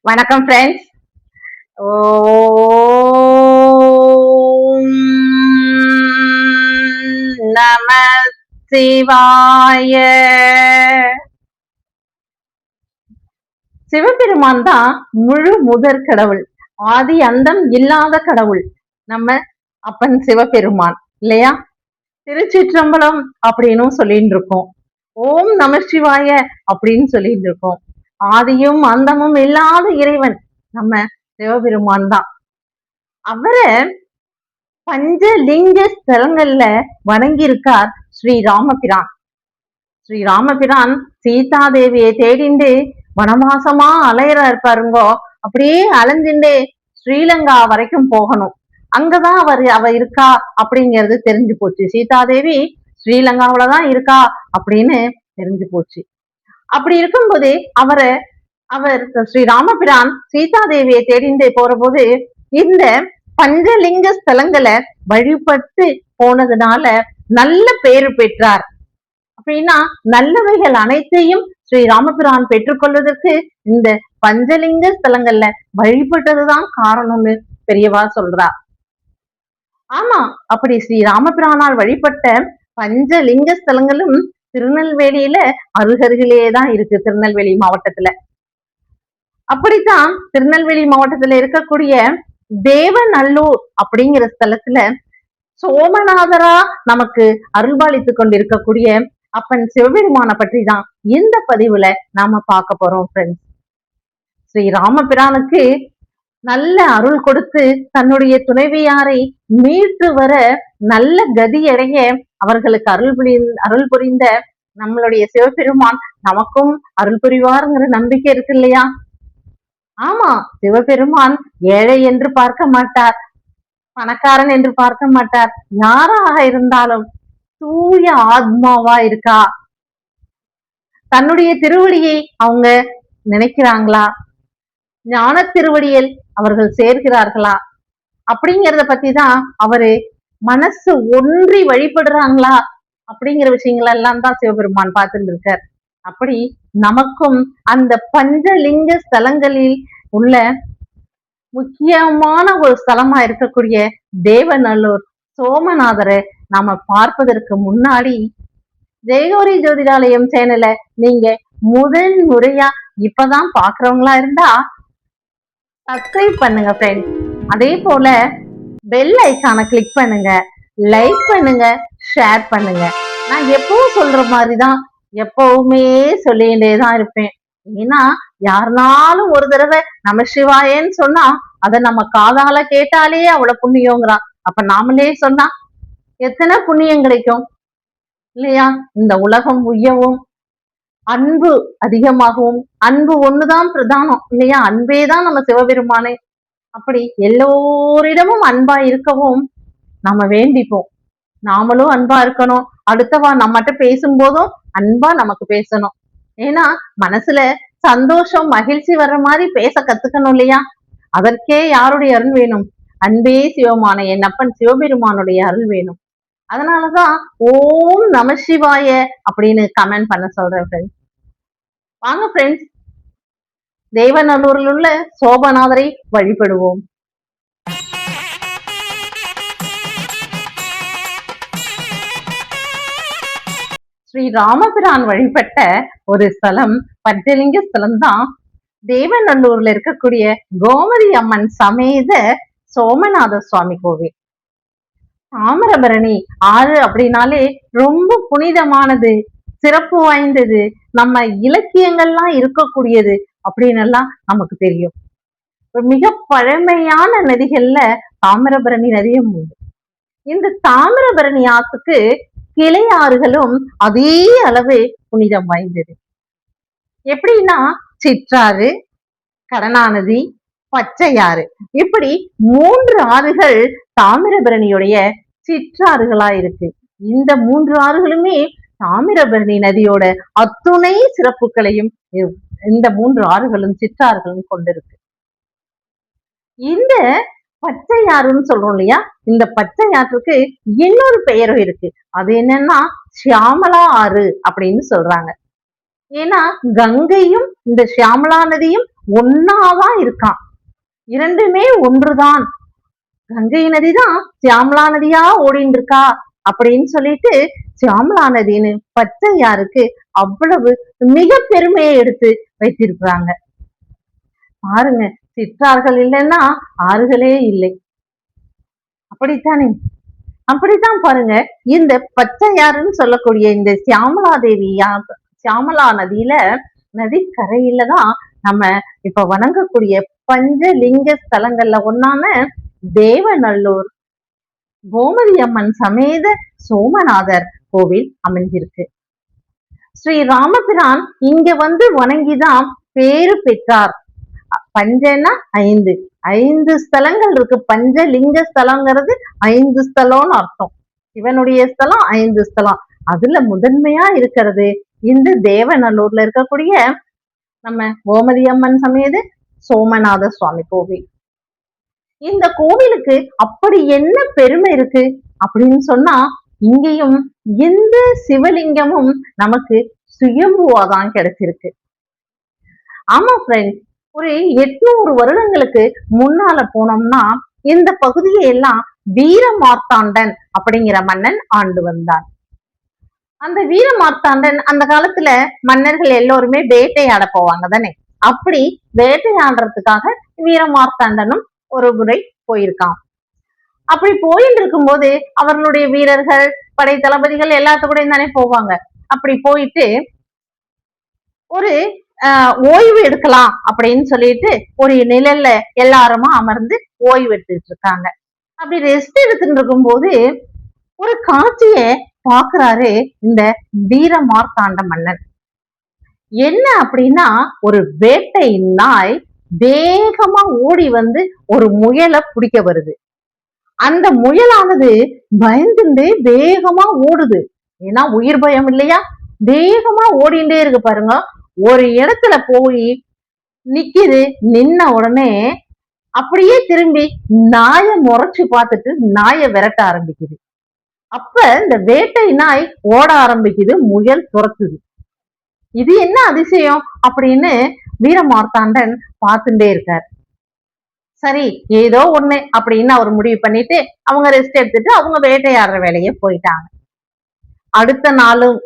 வணக்கம் ஃப்ரெண்ட்ஸ். ஓம் நம சிவாய. சிவபெருமான் தான் முழு முதற் கடவுள், ஆதி அந்தம் இல்லாத கடவுள் நம்ம அப்பன் சிவபெருமான் இல்லையா? திருச்சிற்றம்பலம் அப்படின்னு சொல்லிட்டு இருக்கோம். ஓம் நம சிவாய அப்படின்னு சொல்லிட்டு இருக்கோம். ஆதியும் அந்தமும் இல்லாத இறைவன் நம்ம சிவபெருமான் தான். அவரை பஞ்சலிங்க ஸ்தலங்கள்ல வணங்கியிருக்கார் ஸ்ரீ ராமபிரான். ஸ்ரீ ராமபிரான் சீதா தேவியை தேடிண்டு வனவாசமா அலையறாரு பாருங்கோ. அப்படியே அலைஞ்சுண்டு ஸ்ரீலங்கா வரைக்கும் போகணும். அங்கதான் அவ இருக்கா அப்படிங்கிறது தெரிஞ்சு போச்சு. சீதாதேவி ஸ்ரீலங்காவிலதான் இருக்கா அப்படின்னு தெரிஞ்சு போச்சு. அப்படி இருக்கும்போது அவர் ஸ்ரீ ராமபிரான் சீதா தேவியை தேடிண்டு போற போது இந்த பஞ்சலிங்க ஸ்தலங்களை வழிபட்டு போனதுனால நல்ல பேரு பெற்றார். அப்படின்னா நல்லவைகள் அனைத்தையும் ஸ்ரீ ராமபிரான் பெற்றுக்கொள்வதற்கு இந்த பஞ்சலிங்க ஸ்தலங்கள்ல வழிபட்டதுதான் காரணம்னு பெரியவா சொல்றா. ஆமா, அப்படி ஸ்ரீ ராமபிரானால் வழிபட்ட பஞ்சலிங்க ஸ்தலங்களும் திருநெல்வேலியில அருகருகிலேதான் இருக்கு. திருநெல்வேலி மாவட்டத்துல அப்படித்தான் திருநெல்வேலி மாவட்டத்துல இருக்கக்கூடிய தேவநல்லூர் அப்படிங்கிற ஸ்தலத்துல சோமநாதரா நமக்கு அருள்பாலித்து கொண்டிருக்கக்கூடிய அப்பன் சிவபெருமான பற்றி தான் இந்த பதிவுல நாம பார்க்க போறோம் ஃப்ரெண்ட்ஸ். ஸ்ரீ ராமபிரானுக்கு நல்ல அருள் கொடுத்து தன்னுடைய துணைவியாரை மீட்டு வர நல்ல கதியடைய அவர்களுக்கு அருள் புரிந்த நம்மளுடைய சிவபெருமான் நமக்கும் அருள் புரிவாருங்கிற நம்பிக்கை இருக்கு இல்லையா? ஆமா, சிவபெருமான் ஏழை என்று பார்க்க மாட்டார், பணக்காரன் என்று பார்க்க மாட்டார். யாராக இருந்தாலும் தூய ஆத்மாவா இருக்கா, தன்னுடைய திருவடியை அவங்க நினைக்கிறாங்களா, ஞான திருவடியில் அவர்கள் சேர்கிறார்களா அப்படிங்கிறத பத்தி தான் அவரு மனசு ஒன்றி வழிபடுறாங்களா அப்படிங்கிற விஷயங்கள் எல்லாம் தான் சிவபெருமான் பார்த்துட்டு இருக்கார். அப்படி நமக்கும் அந்த பஞ்சலிங்க ஸ்தலங்களில் உள்ள முக்கியமான ஒரு ஸ்தலமா இருக்கக்கூடிய தேவநல்லூர் சோமநாதரை நாம பார்ப்பதற்கு முன்னாடி ஜெயகௌரி ஜோதிடாலயம் சேனலை நீங்க முதல் முறையா இப்பதான் பாக்குறவங்களா இருந்தா சப்ஸ்கிரைப் பண்ணுங்க ஃப்ரெண்ட்ஸ். அதே போல பெல் ஐக்கானை கிளிக் பண்ணுங்க, லைக் பண்ணுங்க, ஷேர் பண்ணுங்க. நான் எப்பவும் சொல்ற மாதிரிதான் எப்பவுமே சொல்லிட்டேதான் இருப்பேன். ஏன்னா யாருனாலும் ஒரு தடவை நம சிவாயன்னு சொன்னா அதை நம்ம காதால கேட்டாலே அவ்வளவு புண்ணியங்கிறா. அப்ப நாமளே சொன்னா எத்தனை புண்ணியம் கிடைக்கும் இல்லையா? இந்த உலகம் உய்யவும் அன்பு அதிகமாகவும், அன்பு ஒண்ணுதான் பிரதானம் இல்லையா? அன்பேதான் நம்ம சிவபெருமானே. அப்படி எல்லோரிடமும் அன்பா இருக்கவும் நாம வேண்டிப்போம். நாமளும் அன்பா இருக்கணும், அடுத்தவா நம்மகிட்ட பேசும்போதும் அன்பா நமக்கு பேசணும். ஏன்னா மனசுல சந்தோஷம் மகிழ்ச்சி வர்ற மாதிரி பேச கத்துக்கணும் இல்லையா? அதற்கே யாருடைய அருள் வேணும்? அன்பே சிவமான என் அப்பன் சிவபெருமானுடைய அருள் வேணும். அதனாலதான் ஓம் நம சிவாய அப்படின்னு கமெண்ட் பண்ண சொல்றேன் ஃப்ரெண்ட்ஸ். வாங்க ஃப்ரெண்ட்ஸ், தேவநல்லூரில் உள்ள சோமநாதரை வழிபடுவோம். ஸ்ரீ ராமபிரான் வழிபட்ட ஒரு ஸ்தலம் பஞ்சலிங்க ஸ்தலம் தான் தேவநல்லூர்ல இருக்கக்கூடிய கோமதி அம்மன் சமேத சோமநாத சுவாமி கோவில். தாமிரபரணி ஆறு அப்படின்னாலே ரொம்ப புனிதமானது, சிறப்பு வாய்ந்தது, நம்ம இலக்கியங்கள்லாம் இருக்கக்கூடியது அப்படின்னு எல்லாம் நமக்கு தெரியும். மிக பழமையான நதிகள்ல தாமிரபரணி நதியும் உண்டு. இந்த தாமிரபரணி ஆற்றுக்கு கிளை ஆறுகளும் அதே அளவு புனிதம் வாய்ந்தது. எப்படின்னா சிற்றாறு, கடனாநதி, பச்சையாறு, இப்படி 3 ஆறுகள் தாமிரபரணியுடைய சிற்றாறுகளா இருக்கு. இந்த 3 ஆறுகளுமே தாமிரபரணி நதியோட அத்துணை சிறப்புகளையும் இந்த 3 ஆறுகளும் சிற்றாறுகளும் கொண்டிருக்கு. இந்த பச்சையாறுன்னு சொல்றோம் இல்லையா? இந்த பச்சையாற்றுக்கு இன்னொரு பெயரும் இருக்கு. அது என்னன்னா சியாமலா ஆறு அப்படின்னு சொல்றாங்க. ஏன்னா கங்கையும் இந்த சியாமலா நதியும் ஒன்னாதான் இருக்கான். இரண்டுமே ஒன்றுதான். கங்கை நதிதான் சியாமலா நதியா ஓடின்னு இருக்கா அப்படின்னு சொல்லிட்டு சியாமலா நதின்னு பச்சையாருக்கு அவ்வளவு மிக பெருமையை எடுத்து வைத்திருக்கிறாங்க. பாருங்க, சிற்றார்கள் இல்லைன்னா ஆறுகளே இல்லை. அப்படித்தானே? அப்படித்தான் பாருங்க, இந்த பச்சையாறுன்னு சொல்லக்கூடிய இந்த சியாமலா தேவியா, சியாமலா நதியில நதிக்கரையில தான் நம்ம இப்ப வணங்கக்கூடிய பஞ்சலிங்க ஸ்தலங்கள்ல ஒன்னான தேவநல்லூர் கோமதி அம்மன் சமேத சோமநாதர் கோவில் அமைஞ்சிருக்கு. ஸ்ரீ ராமபிரான் இங்க வந்து வணங்கிதான் பேரு பெற்றார். பஞ்சன்னா 5 5 ஸ்தலங்கள் இருக்கு. பஞ்சலிங்க ஸ்தலங்கிறது 5 ஸ்தலம்னு அர்த்தம். இவனுடைய ஸ்தலம் 5 ஸ்தலம். அதுல முதன்மையா இருக்கிறது இந்த தேவநல்லூர்ல இருக்கக்கூடிய நம்ம கோமதி அம்மன் சமேத சோமநாத சுவாமி கோவில். இந்த கோவிலுக்கு அப்படி என்ன பெருமை இருக்கு அப்படின்னு சொன்னா, இங்கேயும் எந்த சிவலிங்கமும் நமக்கு சுயம்புவாதான் கிடைச்சிருக்கு. ஆமா ஃப்ரெண்ட்ஸ், ஒரு 800 வருடங்களுக்கு முன்னால போனோம்னா இந்த பகுதியை எல்லாம் வீர மார்த்தாண்டன் அப்படிங்கிற மன்னன் ஆண்டு வந்தான். அந்த வீர மார்த்தாண்டன் அந்த காலத்துல மன்னர்கள் எல்லோருமே வேட்டையாட போவாங்க தானே. அப்படி வேட்டையாடுறதுக்காக வீர மார்த்தாண்டனும் ஒரு முறை போயிருக்கான். அப்படி போயிட்டு இருக்கும் போது அவர்களுடைய வீரர்கள், படை தளபதிகள் எல்லாத்து கூட தானே போவாங்க. அப்படி போயிட்டு ஒரு ஓய்வு எடுக்கலாம் அப்படின்னு சொல்லிட்டு ஒரு நிழல்ல எல்லாருமா அமர்ந்து ஓய்வு எடுத்துட்டு இருக்காங்க. அப்படி ரெஸ்ட் எடுத்துட்டு இருக்கும் போது ஒரு காட்சிய பாக்குறாரு இந்த வீர மார்த்தாண்ட மன்னன். என்ன அப்படின்னா, ஒரு வேட்டை நாய் வேகமா ஓடி வந்து ஒரு முயலை பிடிக்க வருது. அந்த முயலானது பயந்துட்டு வேகமா ஓடுது. ஏன்னா உயிர் பயம் இல்லையா, வேகமா ஓடிண்டே இருக்கு பாருங்க. ஒரு இடத்துல போய் நிக்குது. நின்ன உடனே அப்படியே திரும்பி நாய முறைச்சு பார்த்துட்டு நாயை விரட்ட ஆரம்பிக்குது. அப்ப இந்த வேட்டை நாய் ஓட ஆரம்பிக்குது, முயல் துரத்துது. இது என்ன அதிசயம் அப்படின்னு வீரமார்த்தாண்டன் பார்த்துட்டே இருக்கார். சரி, ஏதோ ஒண்ணு அப்படின்னு அவர் முடிவு பண்ணிட்டு அவங்க ரெஸ்ட் எடுத்துட்டு அவங்க வேட்டையாடுற வேலையை போயிட்டாங்க. அடுத்த நாளும்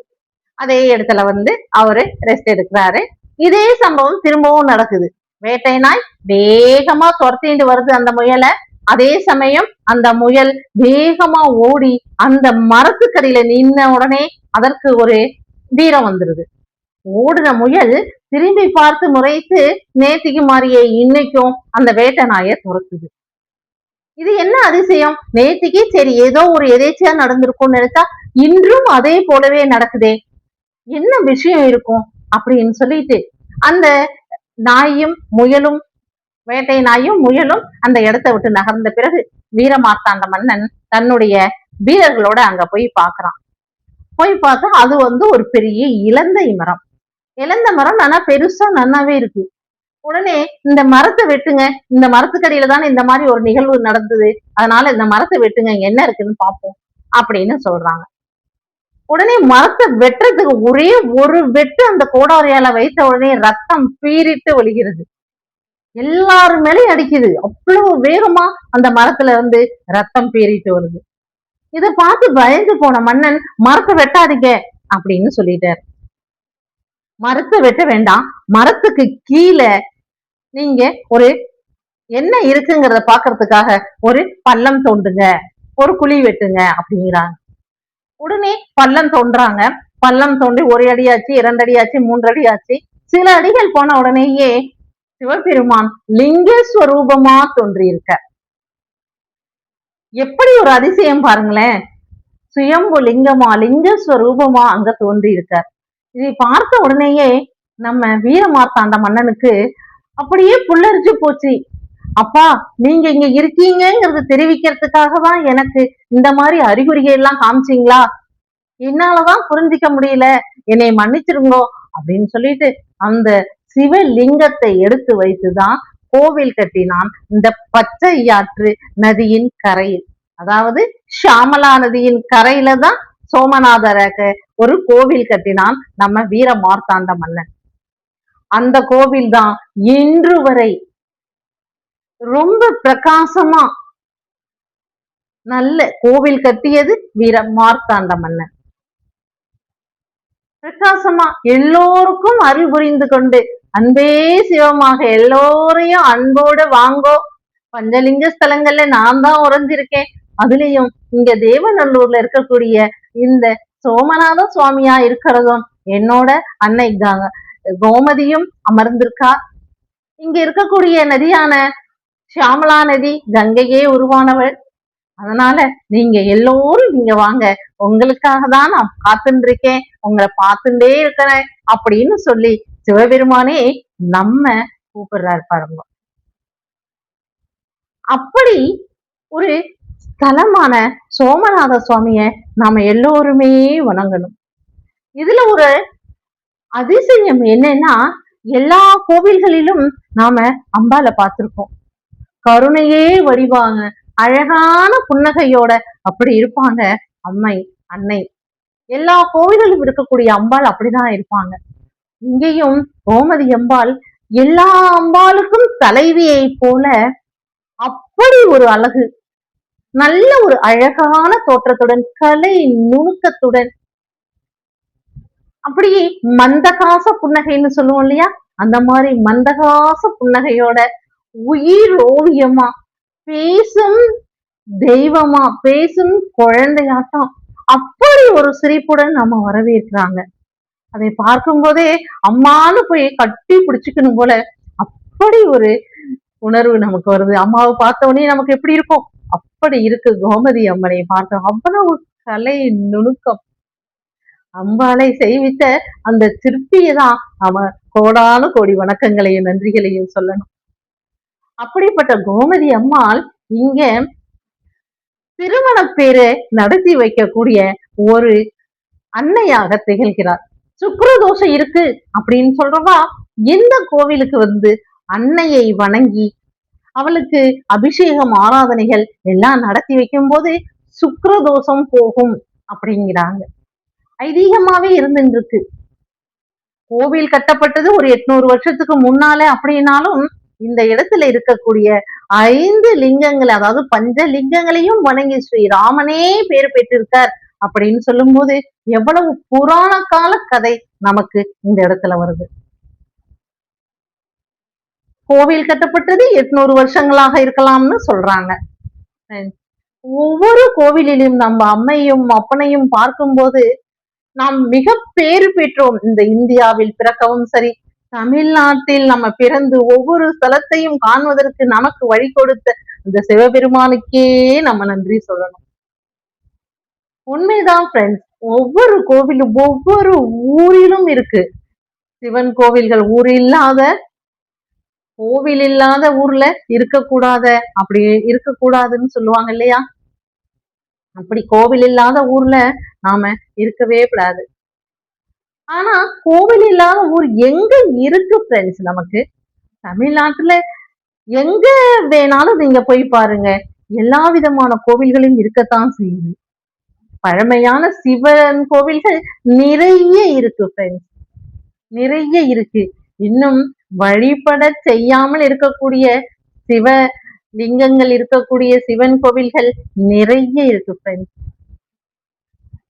அதே இடத்துல வந்து அவரு ரெஸ்ட் எடுக்கிறாரு. இதே சம்பவம் திரும்பவும் நடக்குது. வேட்டை நாய் வேகமா துரத்திட்டு வருது அந்த முயலை. அதே சமயம் அந்த முயல் வேகமா ஓடி அந்த மரத்துக்கடியில நின்ன உடனே அதற்கு ஒரு வீரம் வந்துருது. ஓடுன முயல் திரும்பி பார்த்து முறைத்து நேத்திக்கு மாறியே இன்னைக்கும் அந்த வேட்டை நாயை துரத்துது. இது என்ன அதிசயம்? நேத்திக்கு சரி ஏதோ ஒரு எதேச்சியா நடந்திருக்கும்னு நினைச்சா இன்றும் அதே போலவே நடக்குதே, என்ன விஷயம் இருக்கும் அப்படின்னு சொல்லிட்டு அந்த நாயும் முயலும், வேட்டை நாயும் முயலும் அந்த இடத்தை விட்டு நகர்ந்த பிறகு வீரமார்த்தாண்ட மன்னன் தன்னுடைய வீரர்களோட அங்க போய் பாக்குறான். போய் பார்த்தா அது வந்து ஒரு பெரிய இலந்தை மரம். இலந்த மரம் நல்லா பெருசா நன்னாவே இருக்கு. உடனே இந்த மரத்தை வெட்டுங்க, இந்த மரத்துக்கடியில தானே இந்த மாதிரி ஒரு நிகழ்வு நடந்தது, அதனால இந்த மரத்தை வெட்டுங்க, என்ன இருக்குன்னு பார்ப்போம் அப்படின்னு சொல்றாங்க. உடனே மரத்தை வெட்டுறதுக்கு ஒரே ஒரு வெட்டு அந்த கோடாரியால வைத்த உடனே ரத்தம் பீறிட்டு ஒழுகிறது. எல்லாரு மேலேயும் அடிக்குது. அவ்வளவு வேகமா அந்த மரத்துல வந்து ரத்தம் பீறிட்டு வருது. இதை பார்த்து பயந்து போன மன்னன் மரத்தை வெட்டாதீங்க அப்படின்னு சொல்லிட்டாரு. மரத்தை வெட்ட வேண்டாம், மரத்துக்கு கீழே நீங்க ஒரு என்ன இருக்குங்கிறத பாக்குறதுக்காக ஒரு பள்ளம் தோண்டுங்க, ஒரு குழி வெட்டுங்க அப்படிங்கிறாங்க. உடனே பள்ளம் தோன்றாங்க. பள்ளம் தோண்டி 1 அடியாச்சு, 2 அடியாச்சு, 3 அடியாச்சு. சில அடிகள் போன உடனேயே சிவபெருமான் லிங்கஸ்வரூபமா தோன்றியிருக்க. எப்படி ஒரு அதிசயம் பாருங்களேன். சுயம்பு லிங்கமா, லிங்கஸ்வரூபமா அங்க தோன்றி இருக்கார். இதை பார்த்த உடனேயே நம்ம வீரமார்த்தாண்ட மன்னனுக்கு அப்படியே புல்லரிச்சு போச்சு. அப்பா, நீங்க இங்க இருக்கீங்கிறது தெரிவிக்கிறதுக்காக தான் எனக்கு இந்த மாதிரி அறிகுறிகள் எல்லாம் காமிச்சிங்களா? என்னாலதான் புரிஞ்சிக்க முடியல, என்னை மன்னிச்சிருங்கோ அப்படின்னு சொல்லிட்டு அந்த சிவலிங்கத்தை எடுத்து வைத்துதான் கோவில் கட்டினான் இந்த பச்சையாற்று நதியின் கரையில். அதாவது ஷியாமலா நதியின் கரையில தான் சோமநாதருக்கு ஒரு கோவில் கட்டினான் நம்ம வீர மார்த்தாண்ட மன்னன். அந்த கோவில் தான் இன்று வரை ரொம்ப பிரகாசமா நல்ல கோவில் கட்டியது வீர மார்த்தாண்ட மன்னன். பிரகாசமா எல்லோருக்கும் அருள் புரிந்து கொண்டு அன்பே சிவமாக எல்லோரையும் அன்போட வாங்கோ. பஞ்சலிங்க ஸ்தலங்கள்ல நான் தான் உறைஞ்சிருக்கேன். அதுலயும் இங்க தேவநல்லூர்ல இருக்கக்கூடிய இந்த சோமநாத சுவாமியா இருக்கிறதும் என்னோட அன்னை கோமதியும் அமர்ந்திருக்கா. இங்க இருக்கக்கூடிய நதியான ஷியாமலா நதி கங்கையே உருவானவள். அதனால நீங்க எல்லோரும் நீங்க வாங்க, உங்களுக்காக தான் நான் காத்துட்டு இருக்கேன், உங்களை பார்த்துட்டே இருக்கிறேன் அப்படின்னு சொல்லி சிவபெருமானே நம்ம கூப்பிடுறாரு பாருங்க. அப்படி ஒரு ஸ்தலமான சோமநாத சுவாமிய நாம எல்லோருமே வணங்கணும். இதுல ஒரு அதிசயம் என்னன்னா, எல்லா கோவில்களிலும் நாம அம்பாளை பார்த்திருக்கோம். கருணையே வடிவாங்க, அழகான புன்னகையோட அப்படி இருப்பாங்க அன்னை. எல்லா கோவில்களிலும் இருக்கக்கூடிய அம்பாள் அப்படிதான் இருப்பாங்க. இங்கேயும் கோமதி அம்பாள் எல்லா அம்பாளுக்கும் தலைவியை போல அப்படி ஒரு அழகு, நல்ல ஒரு அழகான தோற்றத்துடன், கலை நுணுக்கத்துடன், அப்படியே மந்தகாச புன்னகைன்னு சொல்லுவோம் இல்லையா, அந்த மாதிரி மந்தகாச புன்னகையோட உயிர் ஓவியமா, பேசும் தெய்வமா, பேசும் குழந்தையாட்டம் அப்படி ஒரு சிரிப்புடன் நம்ம வரவேற்கிறாங்க. அதை பார்க்கும் போதே அம்மானு போய் கட்டி பிடிச்சுக்கணும் போல அப்படி ஒரு உணர்வு நமக்கு வருது. அம்மாவை பார்த்த உடனே நமக்கு எப்படி இருக்கும், அப்படி இருக்கு கோமதி அம்மனை பார்த்தோம். அவ்வளவு கலை நுணுக்கம். அம்பாளை செய்வித்த அந்த சிற்பியை தான் நாம கோடான கோடி வணக்கங்களையும் நன்றிகளையும் சொல்லணும். அப்படிப்பட்ட கோமதி அம்மாள் இங்க திருமண பேரை நடத்தி வைக்கக்கூடிய ஒரு அன்னையாக திகழ்கிறார். சுக்கிரதோஷம் இருக்கு அப்படின்னு சொல்றவா இந்த கோவிலுக்கு வந்து அன்னையை வணங்கி அவளுக்கு அபிஷேகம் ஆராதனைகள் எல்லாம் நடத்தி வைக்கும் போது சுக்கிரதோஷம் போகும் அப்படிங்கிறாங்க. ஐதீகமாவே இருந்துருக்கு. கோவில் கட்டப்பட்டது ஒரு 800 வருஷத்துக்கு முன்னாலே அப்படின்னாலும் இந்த இடத்துல இருக்கக்கூடிய 5 லிங்கங்கள், அதாவது பஞ்ச லிங்கங்களையும் வணங்கி ஸ்ரீராமனே பேர் பெற்றிருக்கார் அப்படின்னு சொல்லும் போது எவ்வளவு புராண கால கதை நமக்கு இந்த இடத்துல வருது. கோவில் கட்டப்பட்டது 800 வருஷங்களாக இருக்கலாம்னு சொல்றாங்க. ஒவ்வொரு கோவிலிலும் நம்ம அம்மையும் அப்பனையும் பார்க்கும்போது நாம் மிக பேறு பெற்றோம். இந்த இந்தியாவில் பிறக்கவும் சரி, தமிழ்நாட்டில் நம்ம பிறந்து ஒவ்வொரு ஸ்தலத்தையும் காண்பதற்கு நமக்கு வழி கொடுத்த இந்த சிவபெருமானுக்கே நம்ம நன்றி சொல்லணும். உண்மைதான் ஃப்ரெண்ட்ஸ், ஒவ்வொரு கோவிலும் ஒவ்வொரு ஊரிலும் இருக்கு சிவன் கோவில்கள். கோவில் இல்லாத ஊர்ல இருக்கக்கூடாத, அப்படி இருக்கக்கூடாதுன்னு சொல்லுவாங்க இல்லையா, அப்படி கோவில் இல்லாத ஊர்ல நாம இருக்கவே கூடாது. ஆனா கோவில் இல்லாத ஊர் எங்க இருக்கு ஃப்ரெண்ட்ஸ்? நமக்கு தமிழ்நாட்டுல எங்க வேணாலும் நீங்க போய் பாருங்க, எல்லா விதமான கோவில்களும் இருக்கத்தான் செய்யுது. பழமையான சிவன் கோவில்கள் நிறைய இருக்கு ஃப்ரெண்ட்ஸ், நிறைய இருக்கு. இன்னும் வழிபட செய்யாமல் இருக்கக்கூடிய சிவ லிங்கங்கள் இருக்கக்கூடிய சிவன் கோவில்கள் நிறைய இருக்கு ஃப்ரெண்ட்ஸ்.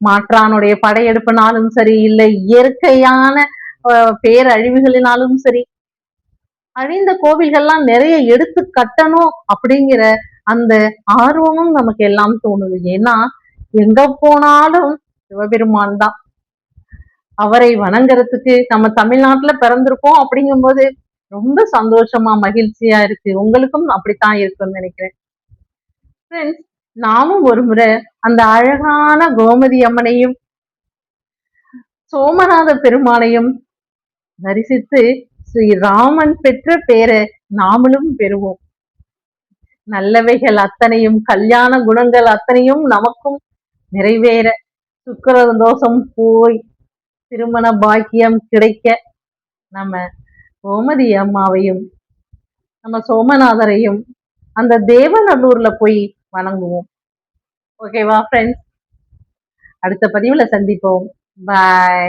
மாற்றானுடைய படையெடுப்புனாலும் சரி, இல்லை இயற்கையான பேரழிவுகளினாலும் சரி, அழிந்த கோவில்கள்லாம் நிறைய எடுத்து கட்டணும் அப்படிங்கிற அந்த ஆர்வமும் நமக்கு எல்லாம் தோணுது. ஏன்னா எங்க போனாலும் சிவபெருமான் தான். அவரை வணங்குறதுக்கு நம்ம தமிழ்நாட்டுல பிறந்திருக்கோம் அப்படிங்கும் போது ரொம்ப சந்தோஷமா மகிழ்ச்சியா இருக்கு. உங்களுக்கும் அப்படித்தான் இருக்குன்னு நினைக்கிறேன். ஃப்ரெண்ட்ஸ், நாமும் ஒரு முறை அந்த அழகான கோமதி அம்மனையும் சோமநாத பெருமானையும் தரிசித்து ஸ்ரீராமன் பெற்ற பேரை நாமளும் பெறுவோம். நல்லவைகள் அத்தனையும், கல்யாண குணங்கள் அத்தனையும் நமக்கும் நிறைவேற, சுக்கிர தோஷம் போய் திருமண பாக்கியம் கிடைக்க நம்ம கோமதி அம்மாவையும் நம்ம சோமநாதரையும் அந்த தேவநல்லூர்ல போய் வணங்குவோம். ஓகேவா ஃப்ரெண்ட்ஸ்? அடுத்த பதிவுல சந்திப்போம். பாய்.